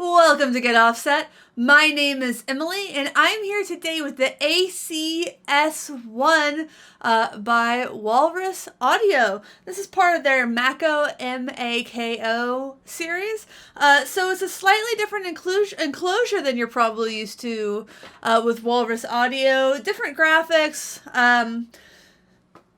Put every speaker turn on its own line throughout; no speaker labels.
Welcome to Get Offset. My name is Emily, and I'm here today with the ACS1 by Walrus Audio. This is part of their Mako, M-A-K-O series. So it's a slightly different enclosure than you're probably used to with Walrus Audio. Different graphics,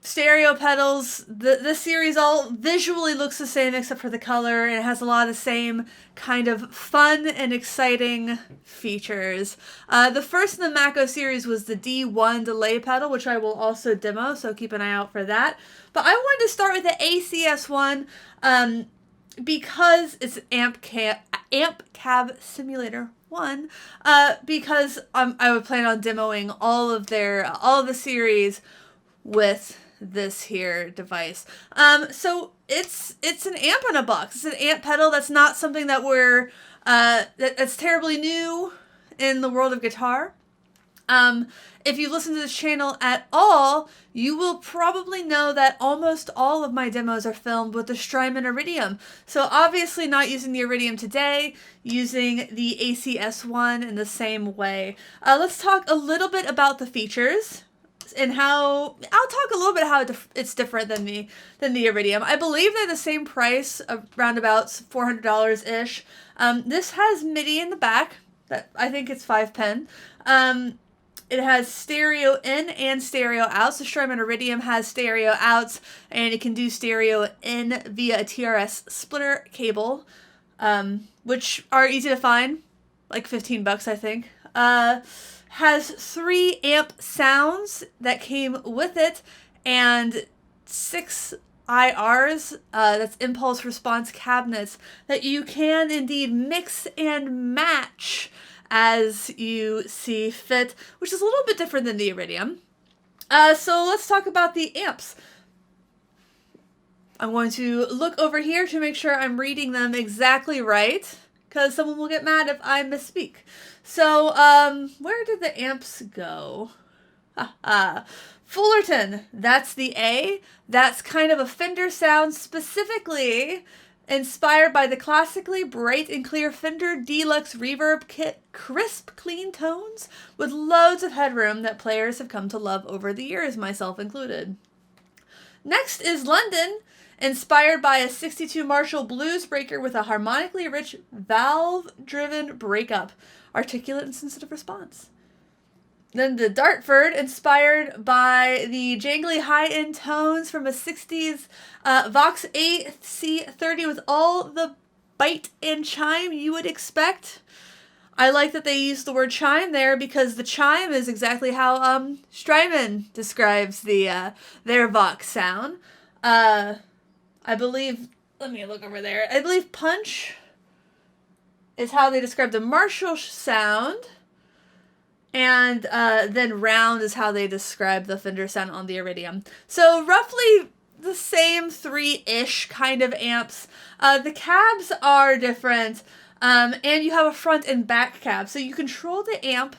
stereo pedals. This series all visually looks the same except for the color, and it has a lot of the same kind of fun and exciting features. The first in the Mako series was the D1 delay pedal, which I will also demo, so keep an eye out for that. But I wanted to start with the ACS1 because it's Amp Cab Simulator 1, because I would plan on demoing all of the series with this here device. So it's an amp in a box. It's an amp pedal. That's not something that that's terribly new in the world of guitar. If you listen to this channel at all, you will probably know that almost all of my demos are filmed with the Strymon Iridium. So obviously not using the Iridium today, using the ACS1 in the same way. Let's talk a little bit about the features. And I'll talk a little bit how it's different than the Iridium. I believe they're the same price, around about $400-ish. This has MIDI in the back. That I think it's 5 pin. It has stereo in and stereo out. So Strymon Iridium has stereo outs, and it can do stereo in via a TRS splitter cable, which are easy to find, like $15, I think. Has 3 amp sounds that came with it, and 6 IRs, that's impulse response cabinets, that you can indeed mix and match as you see fit, which is a little bit different than the Iridium. So let's talk about the amps. I'm going to look over here to make sure I'm reading them exactly right, because someone will get mad if I misspeak. So, where did the amps go? Fullerton, that's the A. That's kind of a Fender sound, specifically inspired by the classically bright and clear Fender Deluxe Reverb Kit. Crisp, clean tones with loads of headroom that players have come to love over the years, myself included. Next is London, inspired by a 62 Marshall blues breaker with a harmonically rich valve-driven breakup, articulate and sensitive response. Then the Dartford, inspired by the jangly high-end tones from a 60s Vox AC30 with all the bite and chime you would expect. I like that they use the word chime there, because the chime is exactly how Strymon describes their Vox sound. I believe, let me look over there. I believe punch is how they describe the Marshall sound, and then round is how they describe the Fender sound on the Iridium. So roughly the same 3-ish kind of amps. The cabs are different, and you have a front and back cab. So you control the amp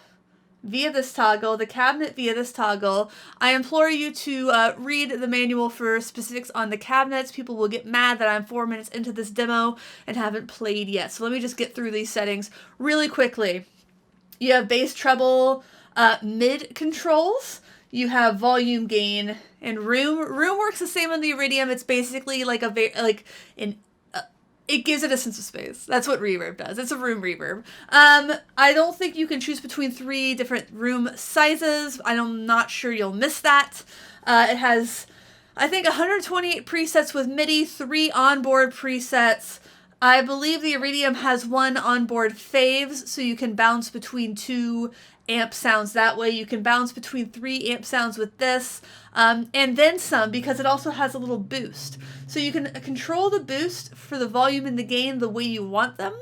via this toggle, the cabinet via this toggle. I implore you to read the manual for specifics on the cabinets. People will get mad that I'm 4 minutes into this demo and haven't played yet. So let me just get through these settings really quickly. You have bass, treble, mid controls. You have volume, gain, and room. Room works the same on the Iridium. It's basically like it gives it a sense of space. That's what reverb does. It's a room reverb. I don't think you can choose between 3 different room sizes. I'm not sure you'll miss that. It has, I think, 128 presets with MIDI, 3 onboard presets. I believe the Iridium has 1 onboard faves, so you can bounce between 2 amp sounds that way. You can bounce between 3 amp sounds with this, and then some, because it also has a little boost. So you can control the boost for the volume and the gain the way you want them.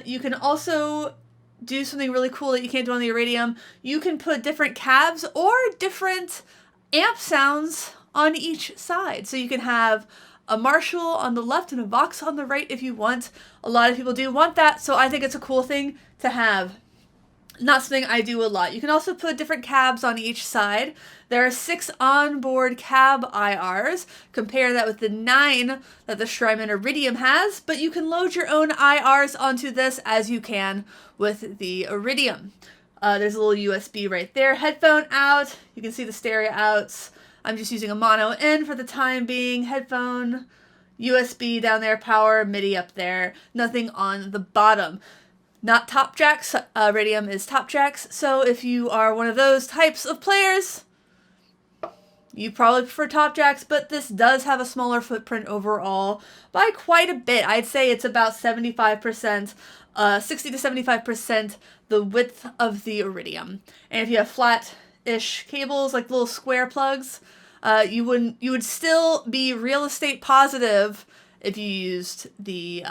You can also do something really cool that you can't do on the Iridium. You can put different cabs or different amp sounds on each side. So you can have a Marshall on the left and a Vox on the right if you want. A lot of people do want that, so I think it's a cool thing to have. Not something I do a lot. You can also put different cabs on each side. There are 6 onboard cab IRs. Compare that with the 9 that the Strymon Iridium has, but you can load your own IRs onto this as you can with the Iridium. There's a little USB right there. Headphone out. You can see the stereo outs. I'm just using a mono in for the time being. Headphone, USB down there, power, MIDI up there. Nothing on the bottom. Not top jacks. Iridium is top jacks. So if you are one of those types of players, you probably prefer top jacks, but this does have a smaller footprint overall by quite a bit. I'd say it's about 75%, 60 to 75% the width of the Iridium. And if you have flat-ish cables, like little square plugs, you would still be real estate positive if you used the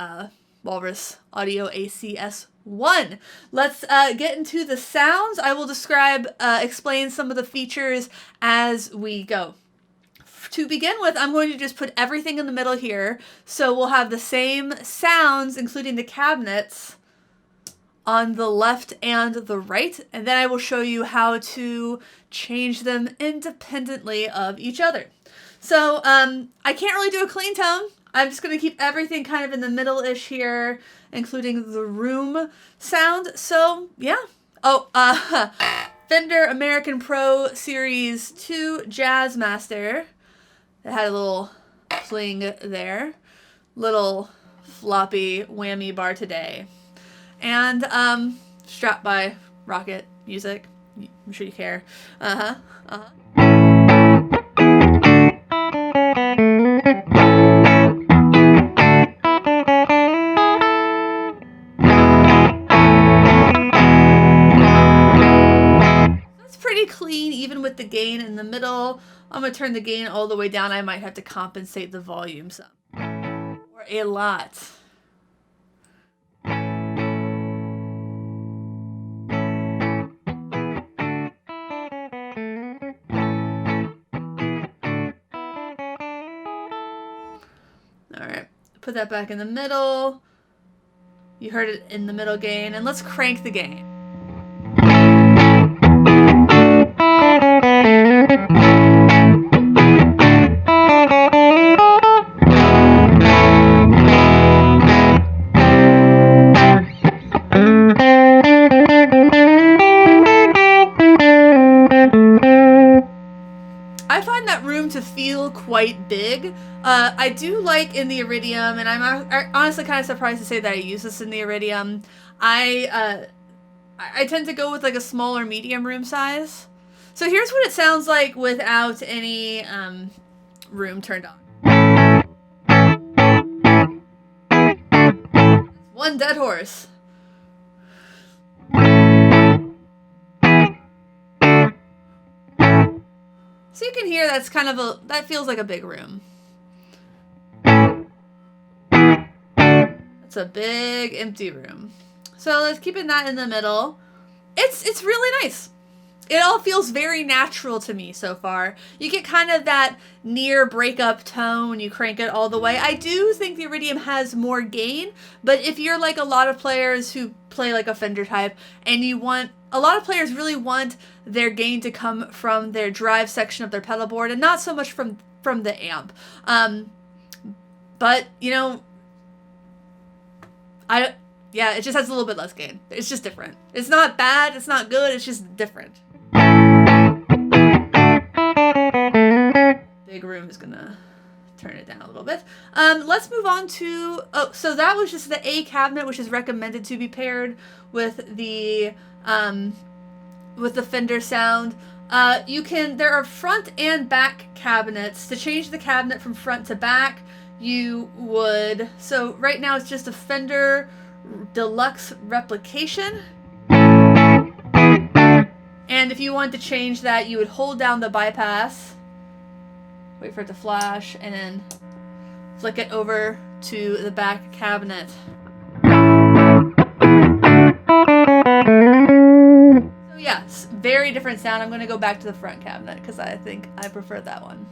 Walrus Audio ACS1. Let's get into the sounds. I will explain some of the features as we go. To begin with, I'm going to just put everything in the middle here, so we'll have the same sounds, including the cabinets, on the left and the right, and then I will show you how to change them independently of each other. So I can't really do a clean tone. I'm just going to keep everything kind of in the middle-ish here, including the room sound. So, yeah. Oh, Fender American Pro Series 2 Jazzmaster. It had a little cling there. Little floppy whammy bar today. And strapped by Rocket Music. I'm sure you care. Clean, even with the gain in the middle. I'm going to turn the gain all the way down. I might have to compensate the volume some. Or a lot. Alright, put that back in the middle. You heard it in the middle gain, and let's crank the gain. I find that room to feel quite big. I do like in the Iridium, and I'm honestly kind of surprised to say that I use this in the Iridium. I tend to go with like a smaller medium room size. So here's what it sounds like without any room turned on. One dead horse. So you can hear that's kind of that feels like a big room. It's a big empty room. So let's keep that in the middle. It's really nice. It all feels very natural to me so far. You get kind of that near breakup tone when you crank it all the way. I do think the Iridium has more gain, but if you're like a lot of players who play like a Fender type, and a lot of players really want their gain to come from their drive section of their pedal board and not so much from the amp. But, you know, yeah, it just has a little bit less gain. It's just different. It's not bad, it's not good, it's just different. Big room is gonna turn it down a little bit. Let's move on to, so that was just the A cabinet, which is recommended to be paired with the Fender sound. There are front and back cabinets. To change the cabinet from front to back, so right now it's just a Fender Deluxe replication. And if you want to change that, you would hold down the bypass, wait for it to flash, and then flick it over to the back cabinet. So yes, very different sound. I'm going to go back to the front cabinet because I think I prefer that one.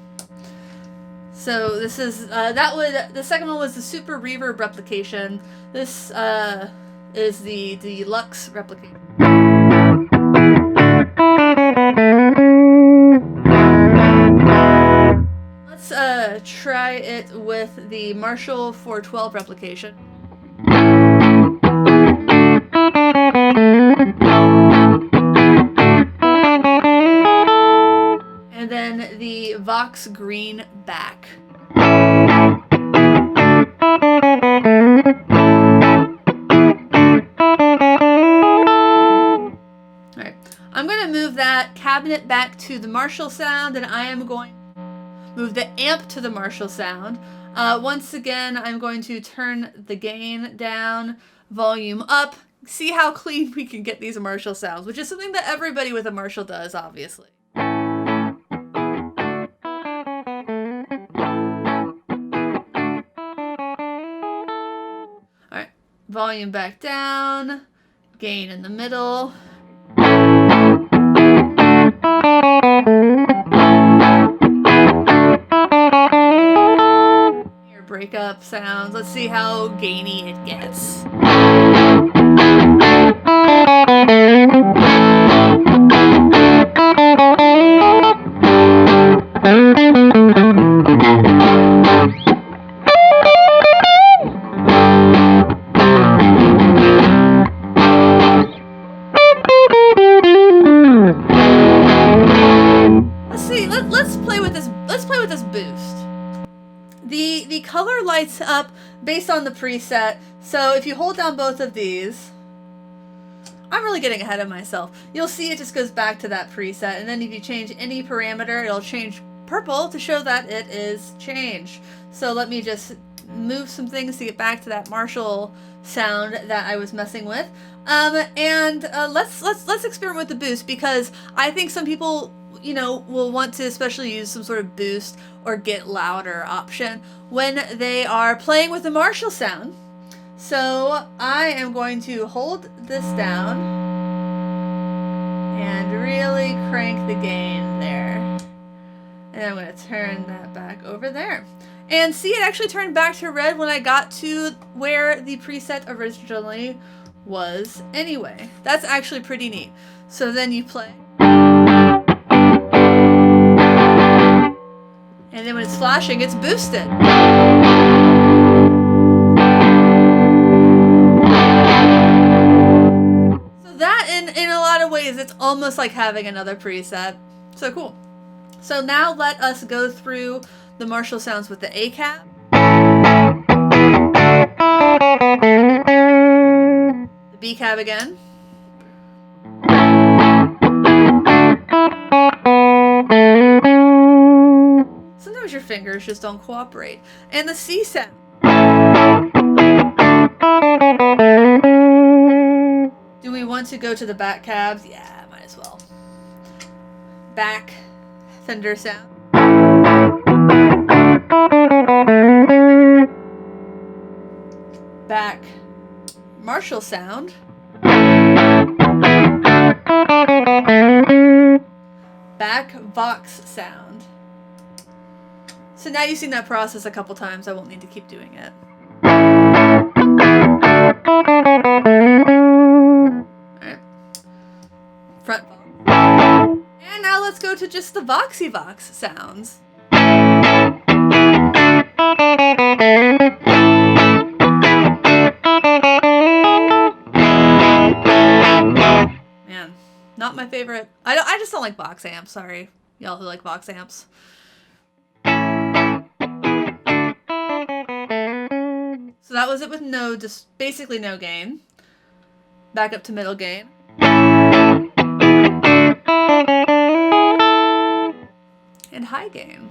So this is the second one was the Super Reverb replication. This is the Deluxe replication. Let's try it with the Marshall 412 replication. And then the Vox Green back. Alright, I'm going to move that cabinet back to the Marshall sound, and I am going to move the amp to the Marshall sound. Once again, I'm going to turn the gain down, volume up, see how clean we can get these Marshall sounds, which is something that everybody with a Marshall does, obviously. Alright, volume back down, gain in the middle. Here, breakup sounds. Let's see how gainy it gets. Let's play with this boost. The color lights up based on the preset. So if you hold down both of these, I'm really getting ahead of myself. You'll see it just goes back to that preset, and then if you change any parameter, it'll change purple to show that it is changed. So let me just move some things to get back to that Marshall sound that I was messing with. Let's experiment with the boost, because I think some people, you know, will want to especially use some sort of boost or get louder option when they are playing with the Marshall sound. So I am going to hold this down and really crank the gain there. And I'm going to turn that back over there. And see, it actually turned back to red when I got to where the preset originally was anyway. That's actually pretty neat. So then you play. And then when it's flashing, it's boosted. So that, in a lot of ways, it's almost like having another preset. So cool. So now let us go through the Marshall sounds with the A cab. The B cab again. Sometimes your fingers just don't cooperate. And the C sound. Do we want to go to the back cabs? Yeah, might as well. Back Fender sound. Back Marshall sound. Back Vox sound. So now you've seen that process a couple times. I won't need to keep doing it. Alright. Front Vox. And now let's go to just the Voxy Vox sounds. Man, not my favorite. I just don't like box amps. Sorry, y'all who like box amps. So that was it with no, just basically no gain. Back up to middle gain. And high gain.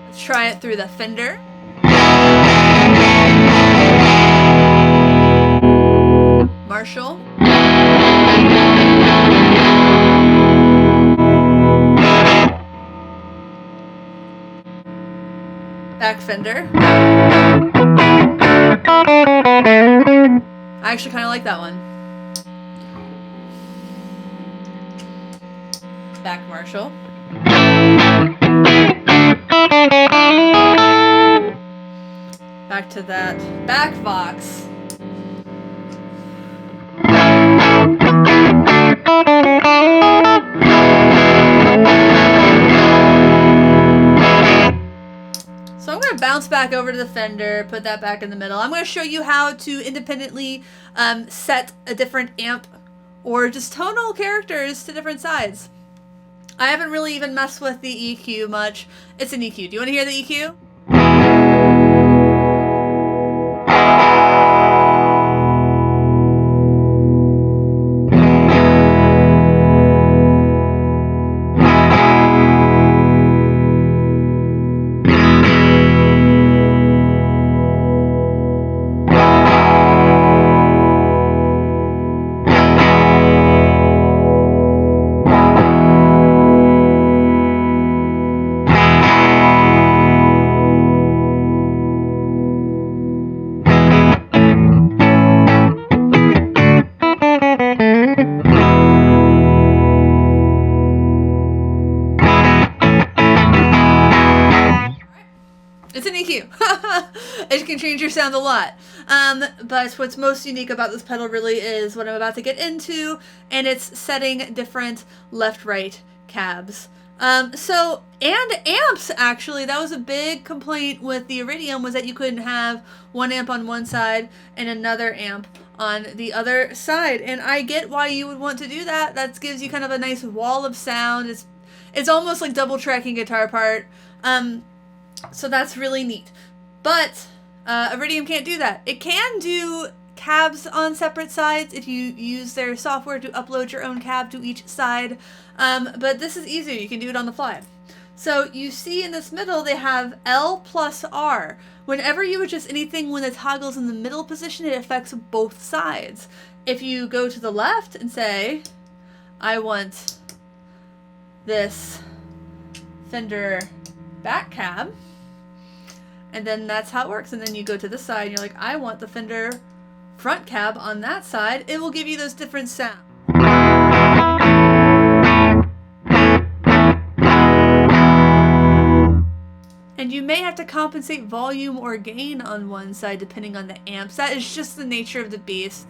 Let's try it through the Fender. Marshall. Back Fender. I actually kind of like that one. Back Marshall. Back back to that back Vox. So I'm going to bounce back over to the Fender, put that back in the middle. I'm going to show you how to independently set a different amp or just tonal characters to different sides. I haven't really even messed with the EQ much. It's an EQ. Do you want to hear the EQ? It's an EQ. It can change your sound a lot. But what's most unique about this pedal really is what I'm about to get into, and it's setting different left-right cabs. And amps, actually, that was a big complaint with the Iridium, was that you couldn't have one amp on one side and another amp on the other side. And I get why you would want to do that. That gives you kind of a nice wall of sound. It's almost like double tracking guitar part. So that's really neat. But Iridium can't do that. It can do cabs on separate sides if you use their software to upload your own cab to each side. But this is easier. You can do it on the fly. So you see in this middle, they have L plus R. Whenever you adjust anything when the toggle's in the middle position, it affects both sides. If you go to the left and say, I want this Fender back cab, and then that's how it works. And then you go to this side and you're like, I want the Fender front cab on that side. It will give you those different sounds. And you may have to compensate volume or gain on one side depending on the amps. That is just the nature of the beast.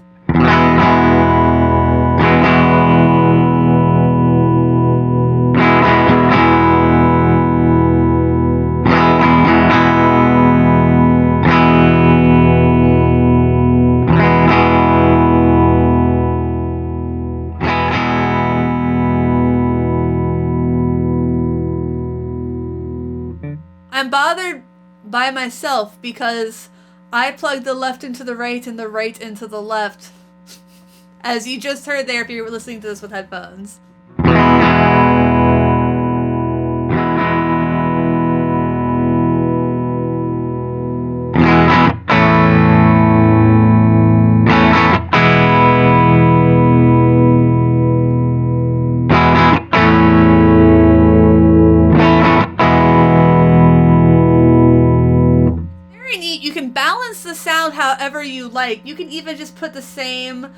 I'm bothered by myself because I plugged the left into the right and the right into the left. As you just heard there if you were listening to this with headphones. You can balance the sound however you like. You can even just put the same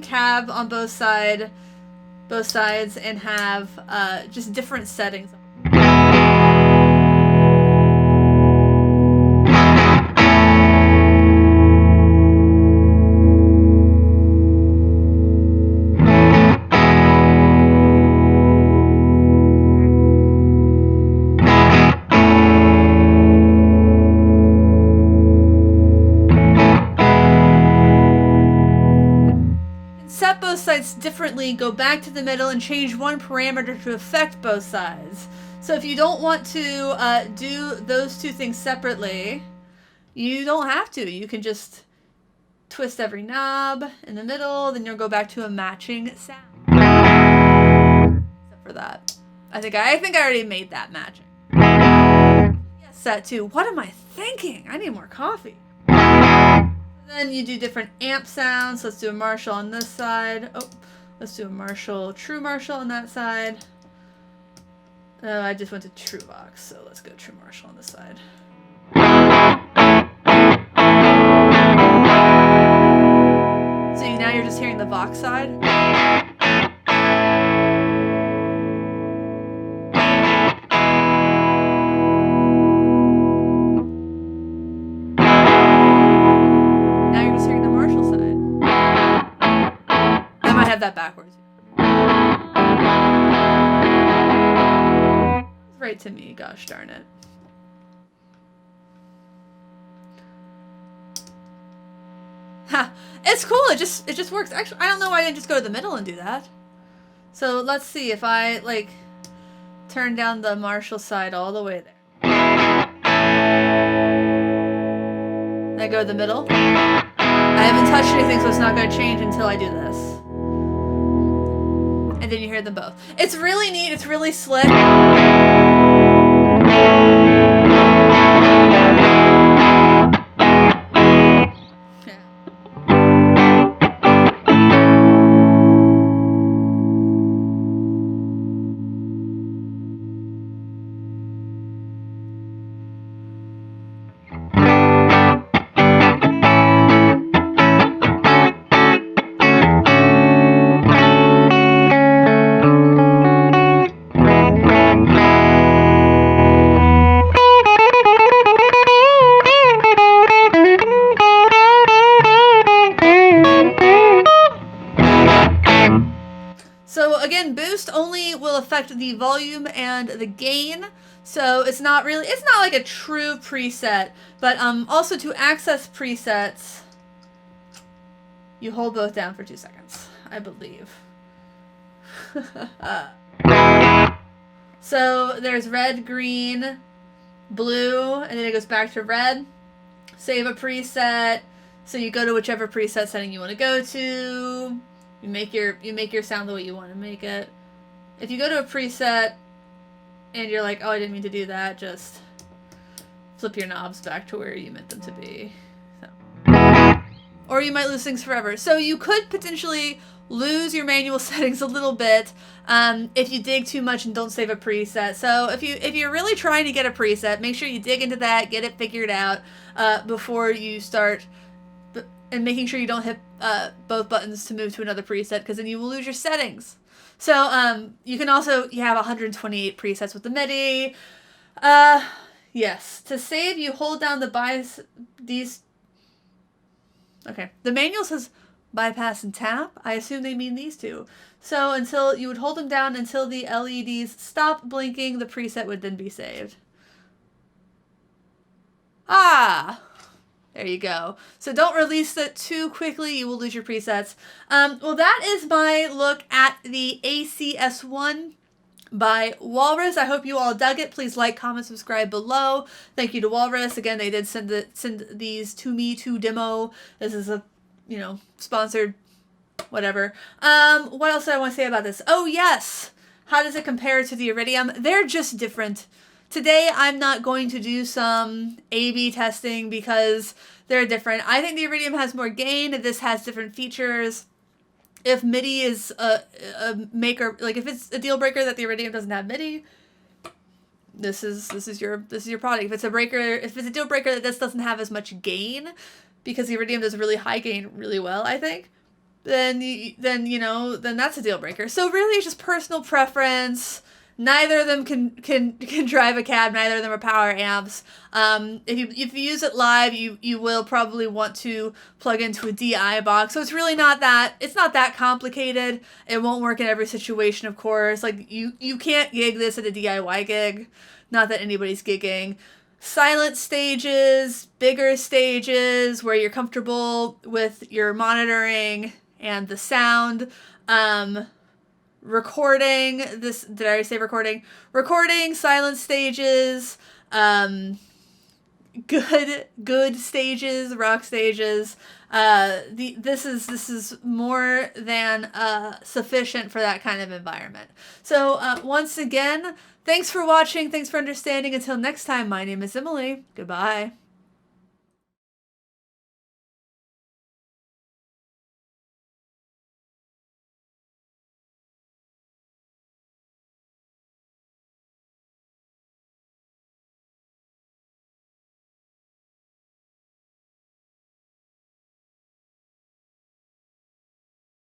cab on both sides and have just different settings. Set both sides differently, go back to the middle and change one parameter to affect both sides. So if you don't want to do those two things separately, you don't have to. You can just twist every knob in the middle, then you'll go back to a matching sound. Except for that. I think I already made that matching. Yes, set two. What am I thinking? I need more coffee. Then you do different amp sounds. Let's do a Marshall on this side. Oh, let's do a Marshall, true Marshall on that side. I just went to true Vox, so let's go true Marshall on this side. So now you're just hearing the Vox side. that backwards. Right to me, gosh darn it. Ha! It's cool, it just works. Actually, I don't know why I didn't just go to the middle and do that. So let's see if I, like, turn down the Marshall side all the way there. I go to the middle. I haven't touched anything, so it's not going to change until I do this. And then you hear them both. It's really neat. It's really slick. So again, boost only will affect the volume and the gain. So it's not like a true preset, but also to access presets, you hold both down for 2 seconds, I believe. So there's red, green, blue, and then it goes back to red. Save a preset. So you go to whichever preset setting you want to go to. You make your sound the way you want to make it. If you go to a preset and you're like, oh, I didn't mean to do that, just flip your knobs back to where you meant them to be. So. Or you might lose things forever. So you could potentially lose your manual settings a little bit if you dig too much and don't save a preset. So if you're really trying to get a preset, make sure you dig into that, get it figured out before you start. And making sure you don't hit both buttons to move to another preset, because then you will lose your settings. So you have 128 presets with the MIDI. Yes, to save you hold down the Okay, the manual says bypass and tap. I assume they mean these two. So until you would hold them down until the LEDs stop blinking, the preset would then be saved. Ah. There you go. So don't release it too quickly. You will lose your presets. Well, that is my look at the ACS1 by Walrus. I hope you all dug it. Please like, comment, subscribe below. Thank you to Walrus. Again, they did send these to me to demo. This is a, sponsored whatever. What else do I want to say about this? Oh, yes. How does it compare to the Iridium? They're just different. Today, I'm not going to do some A/B testing because they're different. I think the Iridium has more gain. This has different features. If MIDI is a maker, like if it's a deal breaker that the Iridium doesn't have MIDI, this is your product. If it's a deal breaker that this doesn't have as much gain, because the Iridium does really high gain really well, I think, then that's a deal breaker. So really, it's just personal preference. Neither of them can drive a cab. Neither of them are power amps. If you use it live, you will probably want to plug into a DI box. So it's really not that complicated. It won't work in every situation, of course. Like you can't gig this at a DIY gig. Not that anybody's gigging. Silent stages, bigger stages where you're comfortable with your monitoring and the sound. Recording, did I say recording? Recording, silent stages, good stages, rock stages. This is more than sufficient for that kind of environment. So once again, thanks for watching, thanks for understanding. Until next time, my name is Emily. Goodbye.